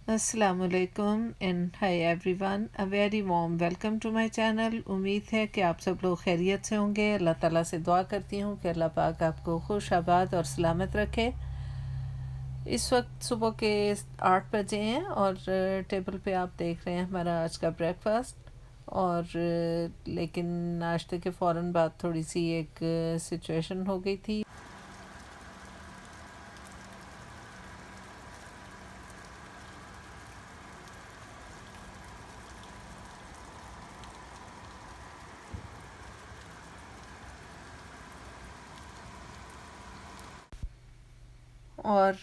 अस्सलाम वालेकुम and hi everyone, a very warm welcome to my channel. उम्मीद है कि आप सब लोग खैरियत से होंगे। अल्लाह ताला से दुआ करती हूँ कि अल्लाह पाक आपको खुश आबाद और सलामत रखे। इस वक्त सुबह के 8 बजे हैं और टेबल पे आप देख रहे हैं हमारा आज का ब्रेकफास्ट। और लेकिन नाश्ते के फ़ौरन बाद थोड़ी सी एक सिचुएशन हो गई थी। और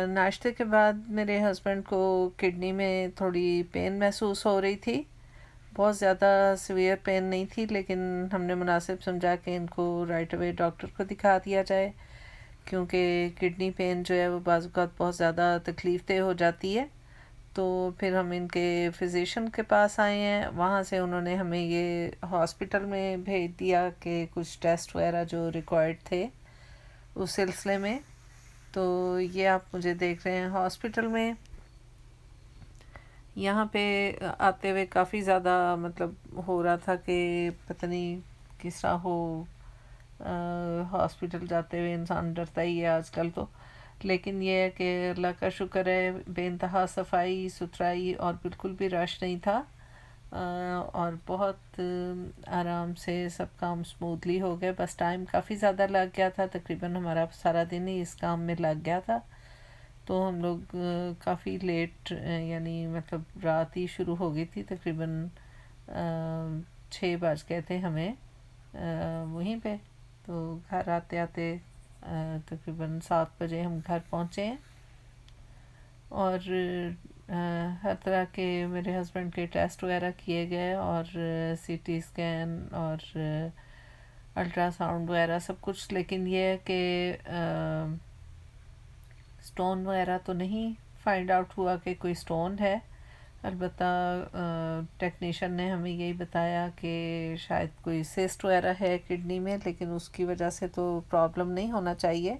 नाश्ते के बाद मेरे हस्बैंड को किडनी में थोड़ी पेन महसूस हो रही थी। बहुत ज़्यादा सीवियर पेन नहीं थी, लेकिन हमने मुनासिब समझा कि इनको राइट अवे डॉक्टर को दिखा दिया जाए, क्योंकि किडनी पेन जो है वो बाज़ औक़ात बहुत ज़्यादा तकलीफ़ दह हो जाती है। तो फिर हम इनके फ़िज़िशियन के पास आए हैं। वहाँ से उन्होंने हमें ये हॉस्पिटल में भेज दिया कि कुछ टेस्ट वगैरह जो रिक्वायर्ड थे उस सिलसिले में। तो ये आप मुझे देख रहे हैं हॉस्पिटल में। यहाँ पे आते हुए काफ़ी ज़्यादा मतलब हो रहा था कि पता नहीं किस तरह हो। हॉस्पिटल जाते हुए इंसान डरता ही है आजकल तो। लेकिन ये है कि अल्लाह का शुक्र है, बेइंतहा सफाई सुथराई और बिल्कुल भी रश नहीं था। और बहुत आराम से सब काम स्मूथली हो गए। बस टाइम काफ़ी ज़्यादा लग गया था, तकरीबन हमारा सारा दिन ही इस काम में लग गया था। तो हम लोग काफ़ी लेट यानी मतलब रात ही शुरू हो गई थी। तकरीबन 6 बज गए थे हमें वहीं पे। तो घर आते आते तकरीबन 7 बजे हम घर पहुँचे हैं। और हर तरह के मेरे हस्बैंड के टेस्ट वगैरह किए गए, और सीटी स्कैन और अल्ट्रासाउंड वगैरह सब कुछ। लेकिन ये है कि स्टोन वगैरह तो नहीं फाइंड आउट हुआ कि कोई स्टोन है। अलबत्ता टेक्नीशियन ने हमें यही बताया कि शायद कोई सिस्ट वगैरह है किडनी में, लेकिन उसकी वजह से तो प्रॉब्लम नहीं होना चाहिए।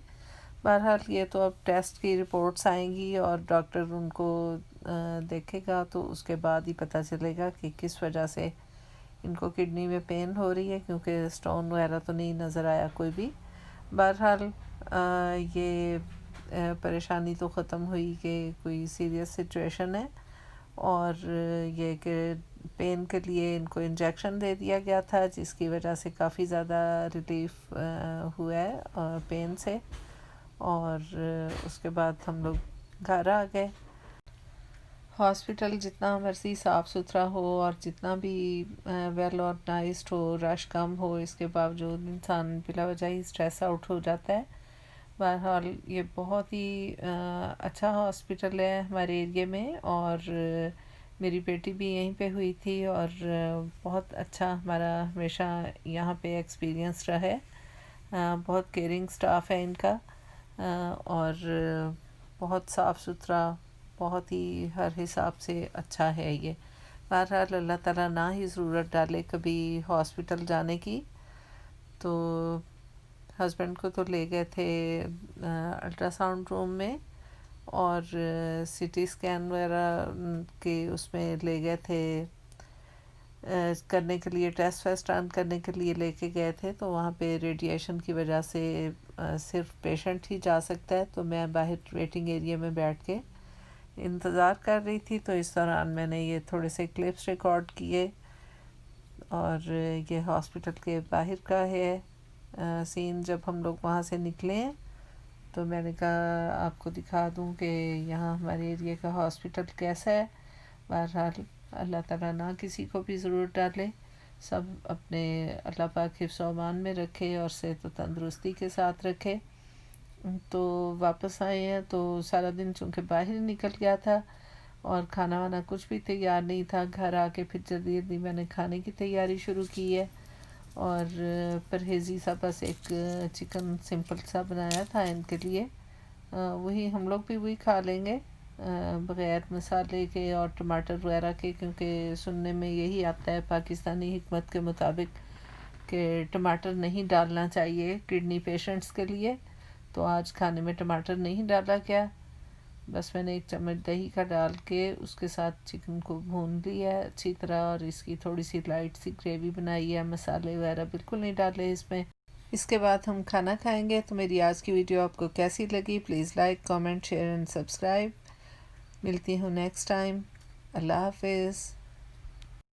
बहरहाल ये तो अब टेस्ट की रिपोर्ट्स आएंगी और डॉक्टर उनको देखेगा, तो उसके बाद ही पता चलेगा कि किस वजह से इनको किडनी में पेन हो रही है, क्योंकि स्टोन वगैरह तो नहीं नज़र आया कोई भी। बहरहाल ये परेशानी तो ख़त्म हुई कि कोई सीरियस सिचुएशन है। और ये कि पेन के लिए इनको इंजेक्शन दे दिया गया था, जिसकी वजह से काफ़ी ज़्यादा रिलीफ हुआ है पेन से। और उसके बाद हम लोग घर आ गए। हॉस्पिटल जितना मर्ज़ी साफ़ सुथरा हो और जितना भी वेल ऑर्गेनाइज्ड हो, रश कम हो, इसके बावजूद इंसान बिला वजह ही स्ट्रेस आउट हो जाता है। बहरहाल ये बहुत ही अच्छा हॉस्पिटल है हमारे एरिया में। और मेरी बेटी भी यहीं पे हुई थी, और बहुत अच्छा हमारा हमेशा यहाँ पे एक्सपीरियंस रहा है। बहुत केयरिंग स्टाफ है इनका, और बहुत साफ़ सुथरा, बहुत ही हर हिसाब से अच्छा है ये। बहरहाल अल्लाह ताला ना ही ज़रूरत डाले कभी हॉस्पिटल जाने की। तो हस्बैंड को तो ले गए थे अल्ट्रासाउंड रूम में, और सीटी स्कैन वगैरह के उसमें ले गए थे करने के लिए, टेस्ट वेस्ट रन करने के लिए लेके गए थे। तो वहाँ पे रेडिएशन की वजह से सिर्फ पेशेंट ही जा सकता है। तो मैं बाहर वेटिंग एरिया में बैठ के इंतज़ार कर रही थी। तो इस दौरान मैंने ये थोड़े से क्लिप्स रिकॉर्ड किए। और ये हॉस्पिटल के बाहर का है सीन। जब हम लोग वहाँ से निकले हैं तो मैंने कहा आपको दिखा दूँ कि यहाँ हमारे एरिया का हॉस्पिटल कैसा है। बहरहाल अल्लाह ताला ना किसी को भी ज़रूरत डाले, सब अपने अल्लाह पाक हिफ्ज़ व अमान में रखे और सेहत व तंदुरुस्ती के साथ रखे। तो वापस आए हैं तो सारा दिन चूँकि बाहर निकल गया था और खाना वाना कुछ भी तैयार नहीं था। घर आके फिर जल्दी जल्दी मैंने खाने की तैयारी शुरू की है। और परहेज़ी सा बस एक चिकन सिंपल सा बनाया था इनके लिए। वही हम लोग भी वही खा लेंगे बग़ैर मसाले के और टमाटर वगैरह के, क्योंकि सुनने में यही आता है पाकिस्तानी हिकमत के मुताबिक कि टमाटर नहीं डालना चाहिए किडनी पेशेंट्स के लिए। तो आज खाने में टमाटर नहीं डाला गया। بس میں نے 1 چمچ دہی کا ڈال کے اس کے ساتھ چکن کو بھون لیا ہے اچھی طرح، اور اس کی تھوڑی سی لائٹ سی گریوی بنائی ہے، مسالے وغیرہ بالکل نہیں ڈالے اس میں۔ اس کے بعد ہم کھانا کھائیں گے۔ تو میری آج کی ویڈیو آپ کو کیسی لگی؟ Please like, comment, share and subscribe. ملتی ہوں نیکسٹ ٹائم۔ اللہ حافظ۔